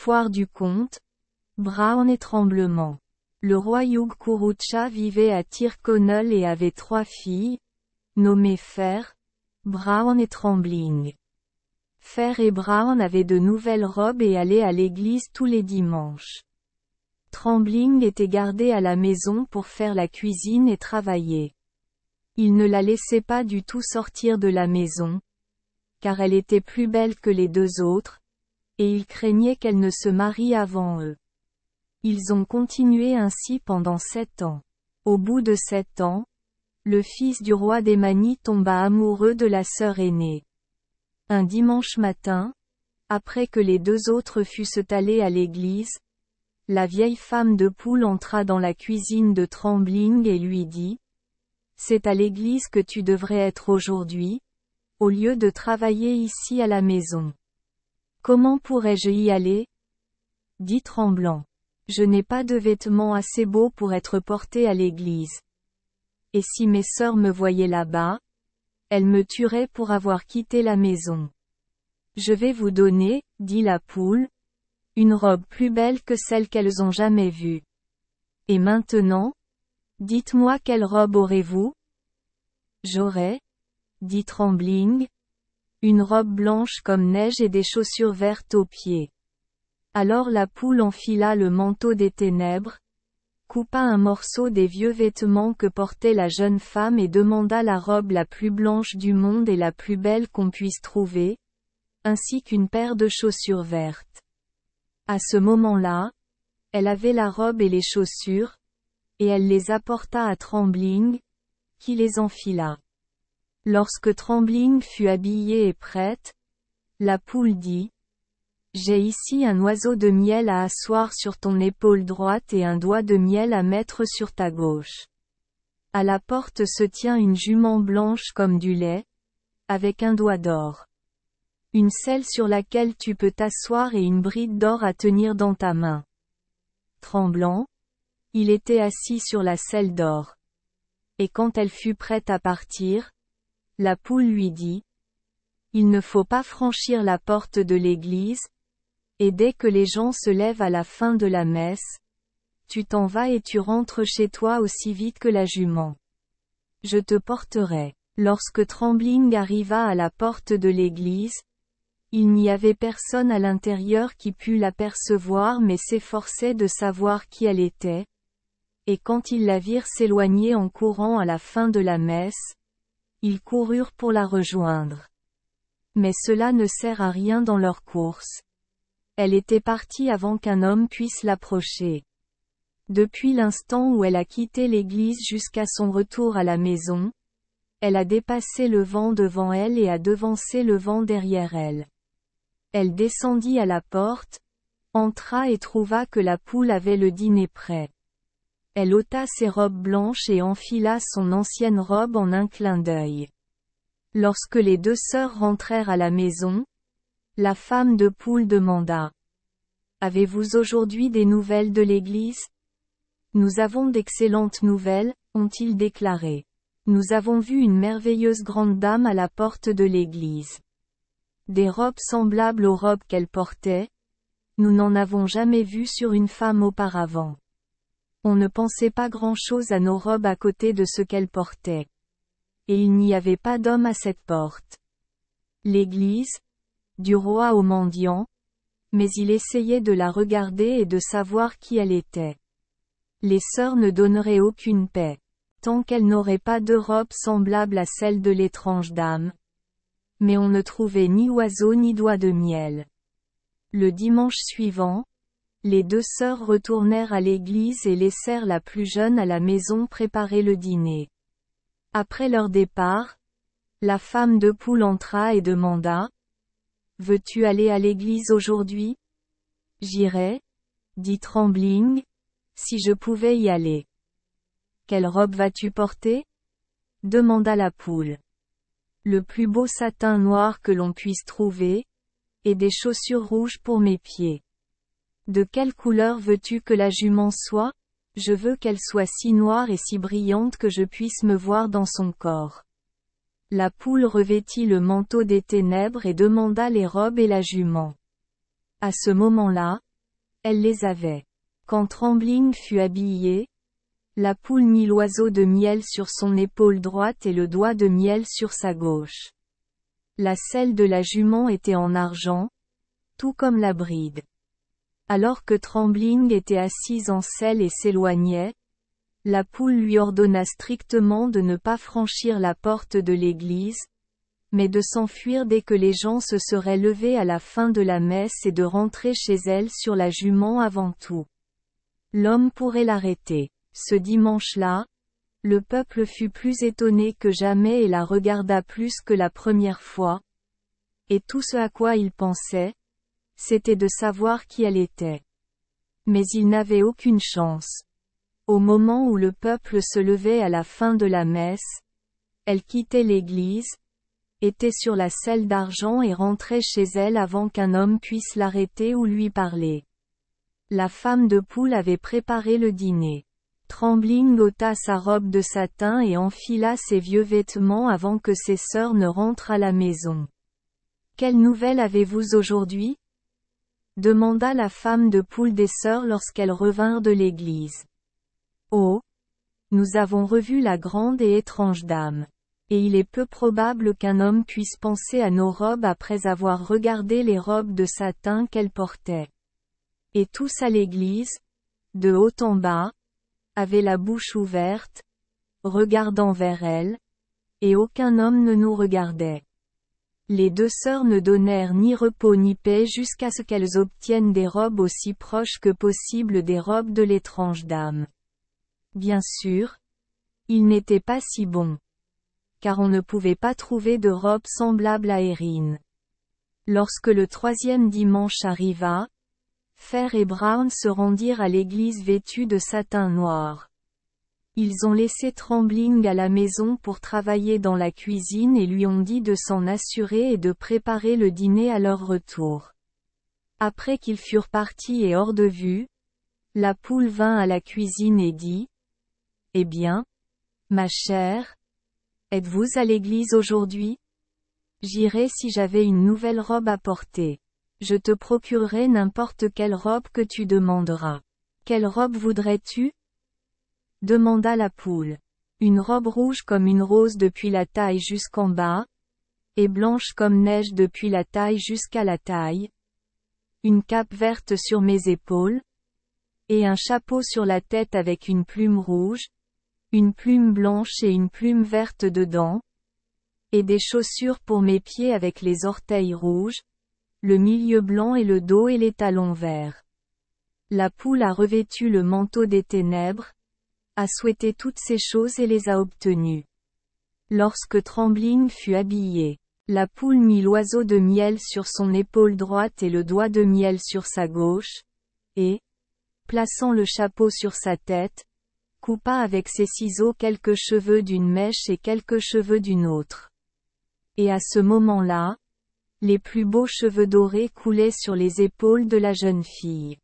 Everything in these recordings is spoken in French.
Foire du conte, Brown et Tremblement. Le roi Yugkurucha vivait à Tyrconnell et avait 3 filles, nommées Fair, Brown et Trembling. Fair et Brown avaient de nouvelles robes et allaient à l'église tous les dimanches. Trembling était gardée à la maison pour faire la cuisine et travailler. Il ne la laissait pas du tout sortir de la maison, car elle était plus belle que les 2 autres, et il craignait qu'elle ne se marie avant eux. Ils ont continué ainsi pendant 7 ans. Au bout de 7 ans, le fils du roi des Manies tomba amoureux de la sœur aînée. Un dimanche matin, après que les 2 autres fussent allés à l'église, la vieille femme de poule entra dans la cuisine de Trembling et lui dit : « C'est à l'église que tu devrais être aujourd'hui, au lieu de travailler ici à la maison. » « Comment pourrais-je y aller ? Dit Tremblant. « Je n'ai pas de vêtements assez beaux pour être porté à l'église. Et si mes sœurs me voyaient là-bas, elles me tueraient pour avoir quitté la maison. Je vais vous donner, dit la poule, une robe plus belle que celle qu'elles ont jamais vue. Et maintenant, dites-moi quelle robe aurez-vous ? J'aurai, dit Trembling, une robe blanche comme neige et des chaussures vertes aux pieds. Alors la poule enfila le manteau des ténèbres, coupa un morceau des vieux vêtements que portait la jeune femme et demanda la robe la plus blanche du monde et la plus belle qu'on puisse trouver, ainsi qu'une paire de chaussures vertes. À ce moment-là, elle avait la robe et les chaussures, et elle les apporta à Trembling, qui les enfila. Lorsque Trembling fut habillée et prête, la poule dit : « J'ai ici un oiseau de miel à asseoir sur ton épaule droite et un doigt de miel à mettre sur ta gauche. À la porte se tient une jument blanche comme du lait, avec un doigt d'or. Une selle sur laquelle tu peux t'asseoir et une bride d'or à tenir dans ta main. » Tremblant, il était assis sur la selle d'or. Et quand elle fut prête à partir, la poule lui dit : « Il ne faut pas franchir la porte de l'église, et dès que les gens se lèvent à la fin de la messe, tu t'en vas et tu rentres chez toi aussi vite que la jument. Je te porterai. » Lorsque Trembling arriva à la porte de l'église, il n'y avait personne à l'intérieur qui pût l'apercevoir mais s'efforçait de savoir qui elle était, et quand ils la virent s'éloigner en courant à la fin de la messe, ils coururent pour la rejoindre. Mais cela ne sert à rien dans leur course. Elle était partie avant qu'un homme puisse l'approcher. Depuis l'instant où elle a quitté l'église jusqu'à son retour à la maison, elle a dépassé le vent devant elle et a devancé le vent derrière elle. Elle descendit à la porte, entra et trouva que la poule avait le dîner prêt. Elle ôta ses robes blanches et enfila son ancienne robe en un clin d'œil. Lorsque les 2 sœurs rentrèrent à la maison, la femme de poule demanda : « Avez-vous aujourd'hui des nouvelles de l'église ? » « Nous avons d'excellentes nouvelles, ont-ils déclaré. Nous avons vu une merveilleuse grande dame à la porte de l'église. Des robes semblables aux robes qu'elle portait, nous n'en avons jamais vu sur une femme auparavant. On ne pensait pas grand-chose à nos robes à côté de ce qu'elle portait. Et il n'y avait pas d'homme à cette porte. L'église, du roi au mendiant, mais il essayait de la regarder et de savoir qui elle était. Les sœurs ne donneraient aucune paix, tant qu'elles n'auraient pas de robe semblable à celle de l'étrange dame. Mais on ne trouvait ni oiseau ni doigt de miel. Le dimanche suivant, les 2 sœurs retournèrent à l'église et laissèrent la plus jeune à la maison préparer le dîner. Après leur départ, la femme de poule entra et demanda : « Veux-tu aller à l'église aujourd'hui ? » « J'irai, » dit Trembling, « si je pouvais y aller. »« Quelle robe vas-tu porter ? » demanda la poule. « Le plus beau satin noir que l'on puisse trouver, et des chaussures rouges pour mes pieds. »« De quelle couleur veux-tu que la jument soit ? Je veux qu'elle soit si noire et si brillante que je puisse me voir dans son corps. » La poule revêtit le manteau des ténèbres et demanda les robes et la jument. À ce moment-là, Elle les avait. Quand Trembling fut habillée, la poule mit l'oiseau de miel sur son épaule droite et le doigt de miel sur sa gauche. La selle de la jument était en argent, tout comme la bride. Alors que Trembling était assise en selle et s'éloignait, la poule lui ordonna strictement de ne pas franchir la porte de l'église, mais de s'enfuir dès que les gens se seraient levés à la fin de la messe et de rentrer chez elle sur la jument avant tout. L'homme pourrait l'arrêter. Ce dimanche-là, le peuple fut plus étonné que jamais et la regarda plus que la première fois. Et tout ce à quoi il pensait, c'était de savoir qui elle était. Mais il n'avait aucune chance. Au moment où le peuple se levait à la fin de la messe, elle quittait l'église, était sur la selle d'argent et rentrait chez elle avant qu'un homme puisse l'arrêter ou lui parler. La femme de poule avait préparé le dîner. Trembling ôta sa robe de satin et enfila ses vieux vêtements avant que ses sœurs ne rentrent à la maison. « Quelle nouvelle avez-vous aujourd'hui » demanda la femme de poule des sœurs lorsqu'elles revinrent de l'église. « Oh ! Nous avons revu la grande et étrange dame. Et il est peu probable qu'un homme puisse penser à nos robes après avoir regardé les robes de satin qu'elle portait. » Et tous à l'église, de haut en bas, avaient la bouche ouverte, regardant vers elle, et aucun homme ne nous regardait. Les deux sœurs ne donnèrent ni repos ni paix jusqu'à ce qu'elles obtiennent des robes aussi proches que possible des robes de l'étrange dame. Bien sûr, il n'était pas si bon. Car on ne pouvait pas trouver de robe semblable à Erin. Lorsque le 3e dimanche arriva, Fer et Brown se rendirent à l'église vêtus de satin noir. Ils ont laissé Trembling à la maison pour travailler dans la cuisine et lui ont dit de s'en assurer et de préparer le dîner à leur retour. Après qu'ils furent partis et hors de vue, la poule vint à la cuisine et dit : « Eh bien, ma chère, êtes-vous à l'église aujourd'hui ? J'irai si j'avais une nouvelle robe à porter. Je te procurerai n'importe quelle robe que tu demanderas. Quelle robe voudrais-tu ? Demanda la poule. Une robe rouge comme une rose depuis la taille jusqu'en bas, et blanche comme neige depuis la taille jusqu'à la taille. Une cape verte sur mes épaules, et un chapeau sur la tête avec une plume rouge, une plume blanche et une plume verte dedans, et des chaussures pour mes pieds avec les orteils rouges, le milieu blanc et le dos et les talons verts. La poule a revêtu le manteau des ténèbres, a souhaité toutes ces choses et les a obtenues. Lorsque Trembling fut habillée, la poule mit l'oiseau de miel sur son épaule droite et le doigt de miel sur sa gauche, et, plaçant le chapeau sur sa tête, coupa avec ses ciseaux quelques cheveux d'une mèche et quelques cheveux d'une autre. Et à ce moment-là, les plus beaux cheveux dorés coulaient sur les épaules de la jeune fille.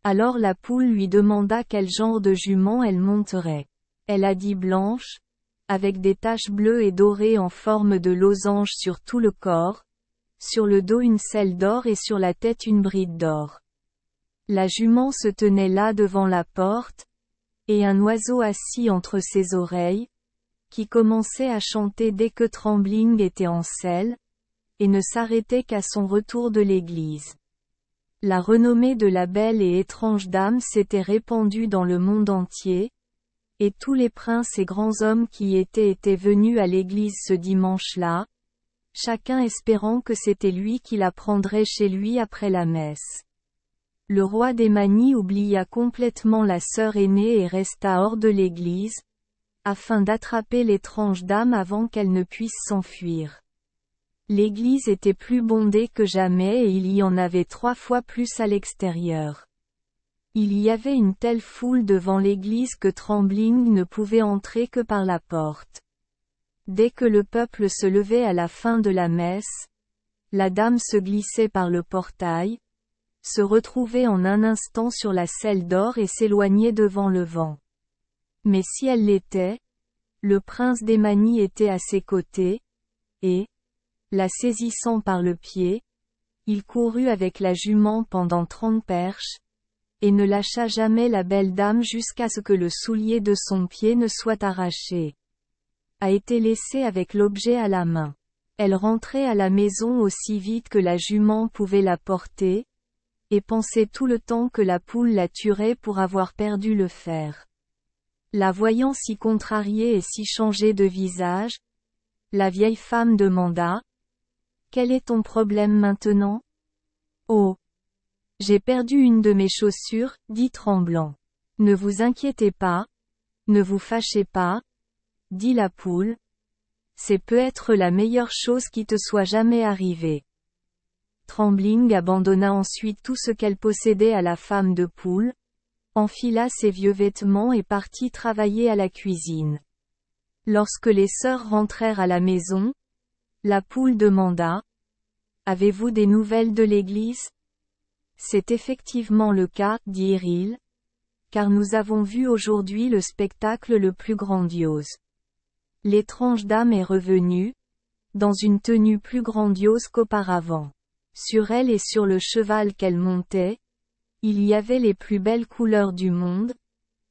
Alors la poule lui demanda quel genre de jument elle monterait. Elle a dit blanche, avec des taches bleues et dorées en forme de losange sur tout le corps, sur le dos une selle d'or et sur la tête une bride d'or. La jument se tenait là devant la porte, et un oiseau assis entre ses oreilles, qui commençait à chanter dès que Trembling était en selle, et ne s'arrêtait qu'à son retour de l'église. La renommée de la belle et étrange dame s'était répandue dans le monde entier, et tous les princes et grands hommes qui étaient venus à l'église ce dimanche-là, chacun espérant que c'était lui qui la prendrait chez lui après la messe. Le roi des Manies oublia complètement la sœur aînée et resta hors de l'église, afin d'attraper l'étrange dame avant qu'elle ne puisse s'enfuir. L'église était plus bondée que jamais et il y en avait 3 fois plus à l'extérieur. Il y avait une telle foule devant l'église que Trembling ne pouvait entrer que par la porte. Dès que le peuple se levait à la fin de la messe, la dame se glissait par le portail, se retrouvait en un instant sur la selle d'or et s'éloignait devant le vent. Mais si elle l'était, le prince des Manies était à ses côtés, et, la saisissant par le pied, il courut avec la jument pendant 30 perches, et ne lâcha jamais la belle dame jusqu'à ce que le soulier de son pied ne soit arraché. A été laissée avec l'objet à la main. Elle rentrait à la maison aussi vite que la jument pouvait la porter, et pensait tout le temps que la poule la tuerait pour avoir perdu le fer. La voyant si contrariée et si changée de visage, la vieille femme demanda: « Quel est ton problème maintenant ? » « Oh ! J'ai perdu une de mes chaussures, dit Tremblant. « Ne vous inquiétez pas, ne vous fâchez pas, dit la poule. C'est peut-être la meilleure chose qui te soit jamais arrivée. » Trembling abandonna ensuite tout ce qu'elle possédait à la femme de poule, enfila ses vieux vêtements et partit travailler à la cuisine. Lorsque les sœurs rentrèrent à la maison, la poule demanda: « Avez-vous des nouvelles de l'église ? » « C'est effectivement le cas, dit Eril, car nous avons vu aujourd'hui le spectacle le plus grandiose. L'étrange dame est revenue, dans une tenue plus grandiose qu'auparavant. Sur elle et sur le cheval qu'elle montait, il y avait les plus belles couleurs du monde,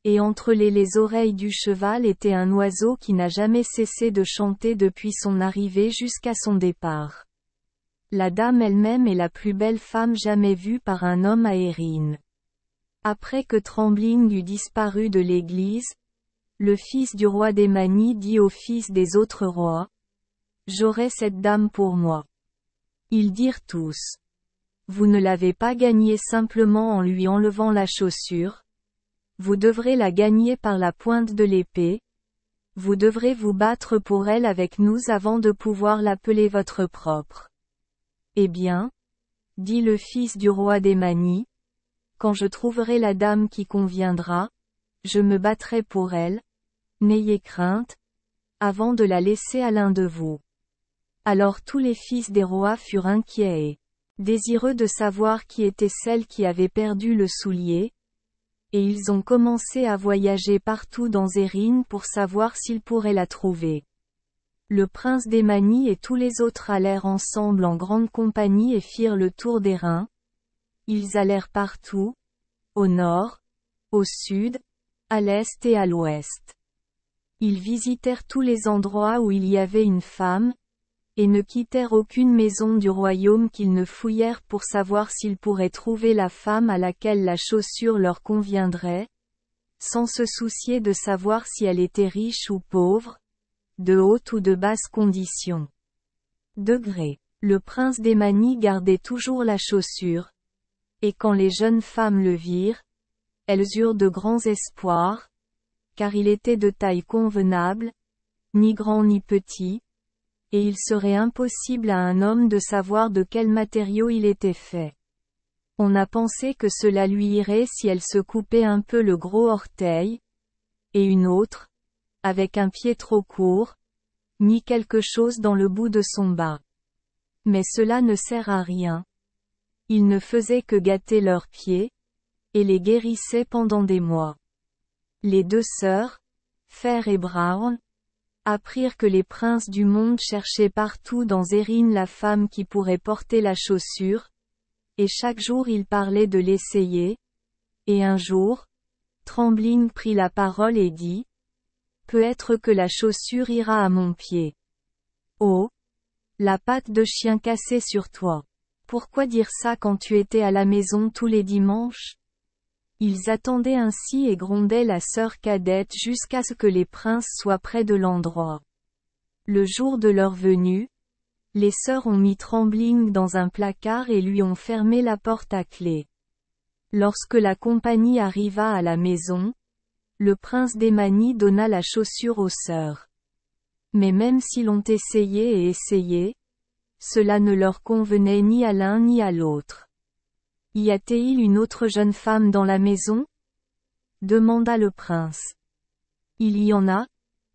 et entre les oreilles du cheval était un oiseau qui n'a jamais cessé de chanter depuis son arrivée jusqu'à son départ. La dame elle-même est la plus belle femme jamais vue par un homme à Erin. Après que Trembling eut disparu de l'église, le fils du roi des Manies dit au fils des autres rois: « J'aurai cette dame pour moi. » Ils dirent tous: « Vous ne l'avez pas gagnée simplement en lui enlevant la chaussure. Vous devrez la gagner par la pointe de l'épée. Vous devrez vous battre pour elle avec nous avant de pouvoir l'appeler votre propre. » Eh bien, dit le fils du roi des Manies, quand je trouverai la dame qui conviendra, je me battrai pour elle, n'ayez crainte, avant de la laisser à l'un de vous. Alors tous les fils des rois furent inquiets et désireux de savoir qui était celle qui avait perdu le soulier, et ils ont commencé à voyager partout dans Erin pour savoir s'ils pourraient la trouver. Le prince des Manies et tous les autres allèrent ensemble en grande compagnie et firent le tour d'Erin. Ils allèrent partout, au nord, au sud, à l'est et à l'ouest. Ils visitèrent tous les endroits où il y avait une femme, et ne quittèrent aucune maison du royaume qu'ils ne fouillèrent pour savoir s'ils pourraient trouver la femme à laquelle la chaussure leur conviendrait, sans se soucier de savoir si elle était riche ou pauvre, de haute ou de basse condition. Degré. Le prince des Manies gardait toujours la chaussure, et quand les jeunes femmes le virent, elles eurent de grands espoirs, car il était de taille convenable, ni grand ni petit, et il serait impossible à un homme de savoir de quel matériau il était fait. On a pensé que cela lui irait si elle se coupait un peu le gros orteil, et une autre, avec un pied trop court, mit quelque chose dans le bout de son bas. Mais cela ne sert à rien. Il ne faisait que gâter leurs pieds, et les guérissait pendant des mois. Les deux sœurs, Fair et Brown, apprirent que les princes du monde cherchaient partout dans Erin la femme qui pourrait porter la chaussure, et chaque jour ils parlaient de l'essayer, et un jour, Trembling prit la parole et dit: « Peut-être que la chaussure ira à mon pied. » Oh! La patte de chien cassée sur toi. Pourquoi dire ça quand tu étais à la maison tous les dimanches? Ils attendaient ainsi et grondaient la sœur cadette jusqu'à ce que les princes soient près de l'endroit. Le jour de leur venue, les sœurs ont mis Trembling dans un placard et lui ont fermé la porte à clé. Lorsque la compagnie arriva à la maison, le prince des Manies donna la chaussure aux sœurs. Mais même s'ils l'ont essayé et essayé, cela ne leur convenait ni à l'un ni à l'autre. Y a-t-il une autre jeune femme dans la maison? Demanda le prince. Il y en a,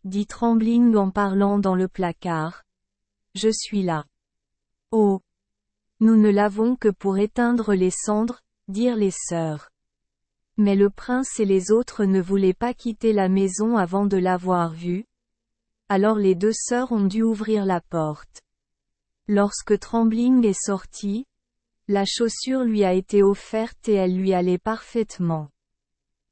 dit Trembling en parlant dans le placard. Je suis là. Oh! Nous ne l'avons que pour éteindre les cendres, dirent les sœurs. Mais le prince et les autres ne voulaient pas quitter la maison avant de l'avoir vue. Alors les deux sœurs ont dû ouvrir la porte. Lorsque Trembling est sorti, La chaussure lui a été offerte et elle lui allait parfaitement.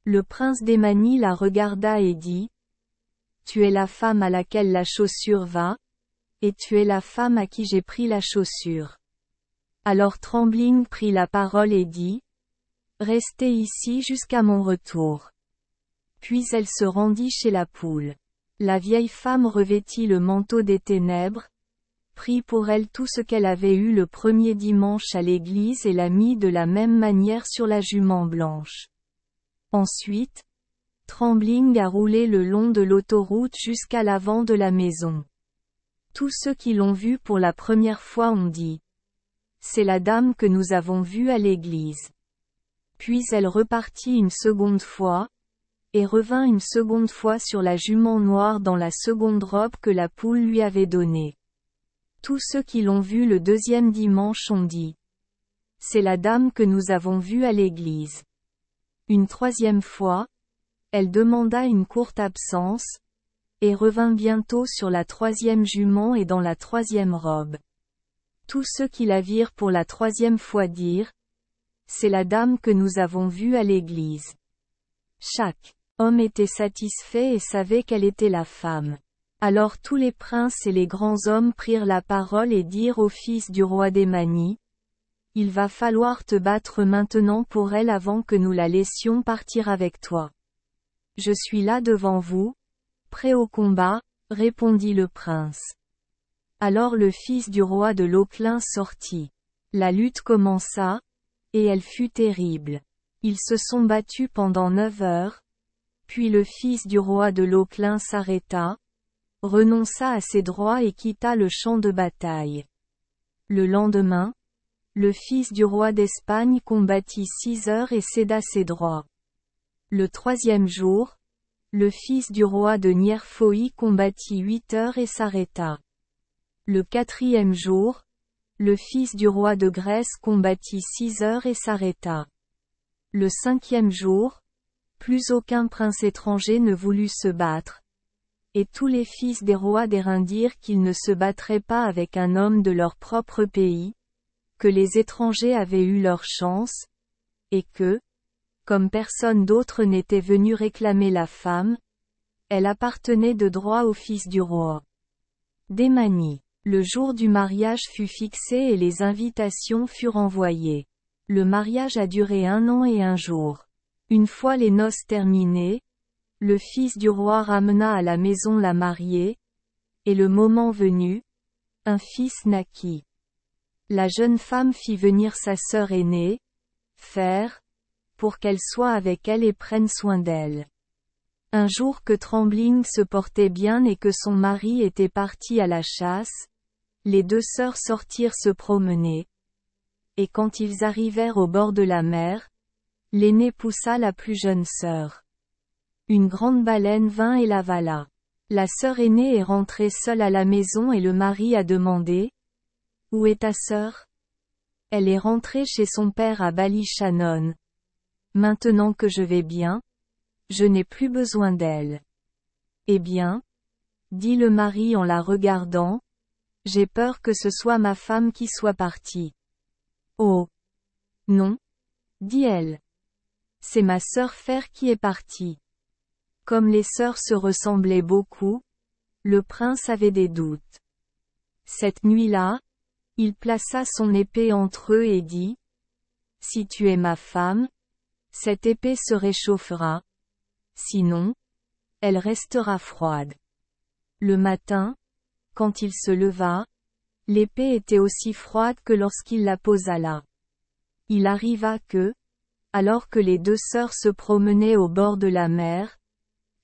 Le prince d'Emani la regarda et dit, « Tu es la femme à laquelle la chaussure va, et tu es la femme à qui j'ai pris la chaussure. » Alors Trembling prit la parole et dit, « Restez ici jusqu'à mon retour. » Puis elle se rendit chez la poule. La vieille femme revêtit le manteau des ténèbres, prit pour elle tout ce qu'elle avait eu le premier dimanche à l'église et l'a mis de la même manière sur la jument blanche. Ensuite, Trembling a roulé le long de l'autoroute jusqu'à l'avant de la maison. Tous ceux qui l'ont vue pour la première fois ont dit, « C'est la dame que nous avons vue à l'église. » Puis elle repartit une seconde fois, et revint une seconde fois sur la jument noire dans la seconde robe que la poule lui avait donnée. Tous ceux qui l'ont vue le deuxième dimanche ont dit, « C'est la dame que nous avons vue à l'église. » Une troisième fois, elle demanda une courte absence, et revint bientôt sur la troisième jument et dans la troisième robe. Tous ceux qui la virent pour la troisième fois dirent, « C'est la dame que nous avons vue à l'église. » Chaque homme était satisfait et savait quelle était la femme. Alors tous les princes et les grands hommes prirent la parole et dirent au fils du roi d'Emani, « Il va falloir te battre maintenant pour elle avant que nous la laissions partir avec toi. » « Je suis là devant vous, prêt au combat, » répondit le prince. Alors le fils du roi de l'Auclin sortit. La lutte commença, et elle fut terrible. Ils se sont battus pendant 9 heures, puis le fils du roi de l'Auclin s'arrêta, renonça à ses droits et quitta le champ de bataille. Le lendemain, le fils du roi d'Espagne combattit 6 heures et céda ses droits. Le troisième jour, le fils du roi de Nierfoi combattit 8 heures et s'arrêta. Le quatrième jour, le fils du roi de Grèce combattit 6 heures et s'arrêta. Le cinquième jour, plus aucun prince étranger ne voulut se battre, et tous les fils des rois d'Airain dirent qu'ils ne se battraient pas avec un homme de leur propre pays, que les étrangers avaient eu leur chance, et que, comme personne d'autre n'était venu réclamer la femme, elle appartenait de droit au fils du roi d'Emani. Le jour du mariage fut fixé et les invitations furent envoyées. Le mariage a duré 1 an et 1 jour. Une fois les noces terminées, le fils du roi ramena à la maison la mariée, et le moment venu, un fils naquit. La jeune femme fit venir sa sœur aînée, Fer, pour qu'elle soit avec elle et prenne soin d'elle. Un jour que Trembling se portait bien et que son mari était parti à la chasse, les 2 sœurs sortirent se promener. Et quand ils arrivèrent au bord de la mer, l'aînée poussa la plus jeune sœur. Une grande baleine vint et l'avala. La sœur aînée est rentrée seule à la maison et le mari a demandé, « Où est ta sœur ? » Elle est rentrée chez son père à Bali-Shannon. Maintenant que je vais bien, je n'ai plus besoin d'elle. Eh bien, dit le mari en la regardant, j'ai peur que ce soit ma femme qui soit partie. Oh! Non, dit elle. C'est ma sœur Fer qui est partie. Comme les sœurs se ressemblaient beaucoup, le prince avait des doutes. Cette nuit-là, il plaça son épée entre eux et dit, « Si tu es ma femme, cette épée se réchauffera. Sinon, elle restera froide. » Le matin, quand il se leva, l'épée était aussi froide que lorsqu'il la posa là. Il arriva que, alors que les 2 sœurs se promenaient au bord de la mer,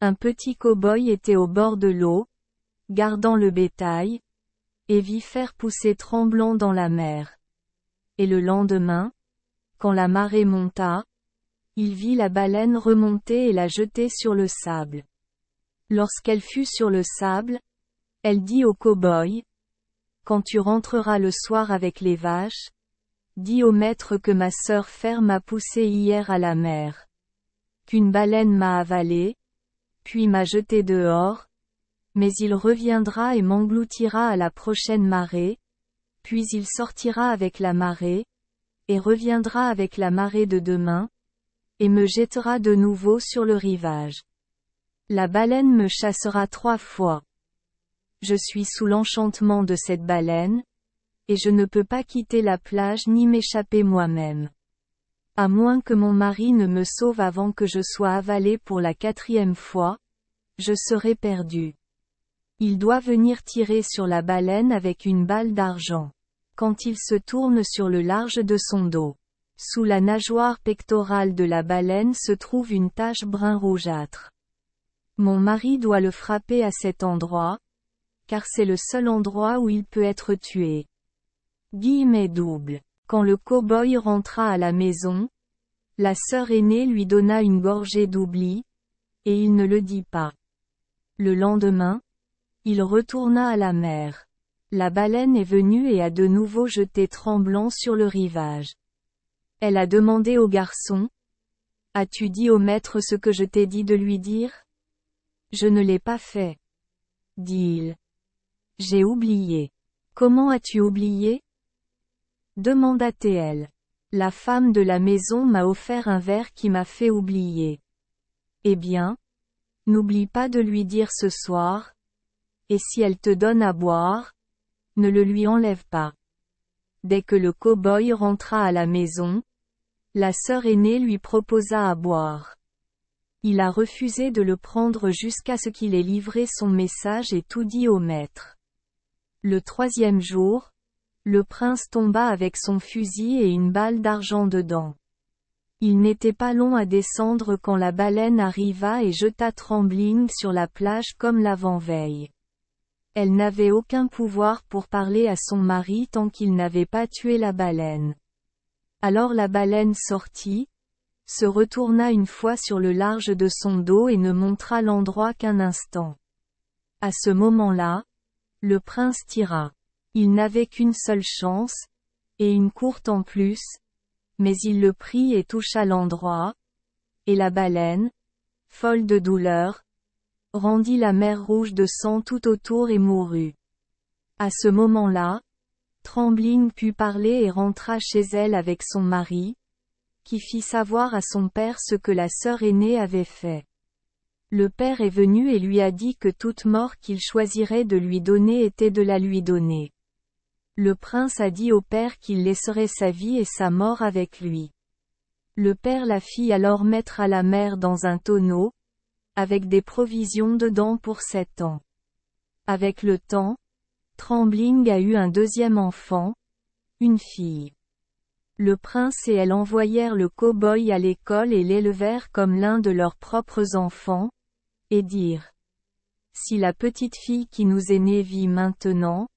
un petit cow-boy était au bord de l'eau, gardant le bétail, et vit Fer pousser tremblant dans la mer. Et le lendemain, quand la marée monta, il vit la baleine remonter et la jeter sur le sable. Lorsqu'elle fut sur le sable, elle dit au cow-boy, « Quand tu rentreras le soir avec les vaches, dis au maître que ma sœur Fer m'a poussé hier à la mer. Qu'une baleine m'a avalé, puis m'a jeté dehors, mais il reviendra et m'engloutira à la prochaine marée, puis il sortira avec la marée, et reviendra avec la marée de demain, et me jettera de nouveau sur le rivage. La baleine me chassera 3 fois. Je suis sous l'enchantement de cette baleine, et je ne peux pas quitter la plage ni m'échapper moi-même. À moins que mon mari ne me sauve avant que je sois avalé pour la 4e fois, je serai perdu. Il doit venir tirer sur la baleine avec une balle d'argent. Quand il se tourne sur le large de son dos. Sous la nageoire pectorale de la baleine se trouve une tache brun rougeâtre. Mon mari doit le frapper à cet endroit, car c'est le seul endroit où il peut être tué. Guillemets double. Quand le cow-boy rentra à la maison, la sœur aînée lui donna une gorgée d'oubli, et il ne le dit pas. Le lendemain, il retourna à la mer. La baleine est venue et a de nouveau jeté tremblant sur le rivage. Elle a demandé au garçon. « As-tu dit au maître ce que je t'ai dit de lui dire ?»« Je ne l'ai pas fait. » dit-il. « J'ai oublié. »« Comment as-tu oublié ?» demanda-t-elle. « La femme de la maison m'a offert un verre qui m'a fait oublier. »« Eh bien, n'oublie pas de lui dire ce soir. Et si elle te donne à boire, ne le lui enlève pas. » Dès que le cow-boy rentra à la maison, la sœur aînée lui proposa à boire. Il a refusé de le prendre jusqu'à ce qu'il ait livré son message et tout dit au maître. Le 3e jour, le prince tomba avec son fusil et une balle d'argent dedans. Il n'était pas long à descendre quand la baleine arriva et jeta Trembling sur la plage comme l'avant-veille. Elle n'avait aucun pouvoir pour parler à son mari tant qu'il n'avait pas tué la baleine. Alors la baleine sortit, se retourna une fois sur le large de son dos et ne montra l'endroit qu'un instant. À ce moment-là, le prince tira. Il n'avait qu'une seule chance, et une courte en plus, mais il le prit et toucha l'endroit, et la baleine, folle de douleur, rendit la mer rouge de sang tout autour et mourut. À ce moment-là, Trembling put parler et rentra chez elle avec son mari, qui fit savoir à son père ce que la sœur aînée avait fait. Le père est venu et lui a dit que toute mort qu'il choisirait de lui donner était de la lui donner. Le prince a dit au père qu'il laisserait sa vie et sa mort avec lui. Le père la fit alors mettre à la mer dans un tonneau, avec des provisions dedans pour 7 ans. Avec le temps, Trembling a eu un 2e enfant, une fille. Le prince et elle envoyèrent le cow-boy à l'école et l'élevèrent comme l'un de leurs propres enfants, et dirent: « Si la petite fille qui nous est née vit maintenant,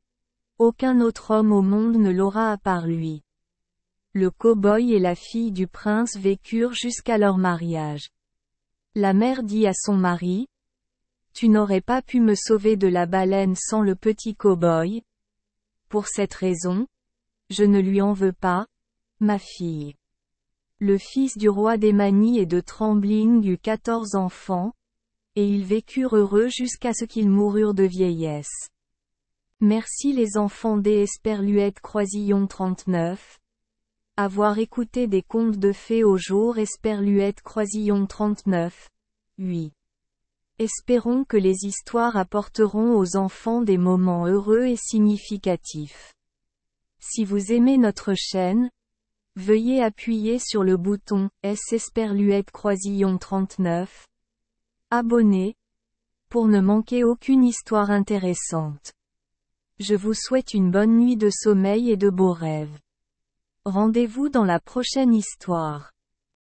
aucun autre homme au monde ne l'aura à part lui. » Le cow-boy et la fille du prince vécurent jusqu'à leur mariage. La mère dit à son mari: « Tu n'aurais pas pu me sauver de la baleine sans le petit cow-boy. Pour cette raison, je ne lui en veux pas, ma fille. » Le fils du roi d'Emanie et de Trembling eut 14 enfants, et ils vécurent heureux jusqu'à ce qu'ils moururent de vieillesse. Merci les enfants des Esperluette Croisillon 39. Avoir écouté des contes de fées au jour Esperluette Croisillon 39. 8. Espérons que les histoires apporteront aux enfants des moments heureux et significatifs. Si vous aimez notre chaîne, veuillez appuyer sur le bouton S Esperluette Croisillon 39. Abonner, pour ne manquer aucune histoire intéressante. Je vous souhaite une bonne nuit de sommeil et de beaux rêves. Rendez-vous dans la prochaine histoire.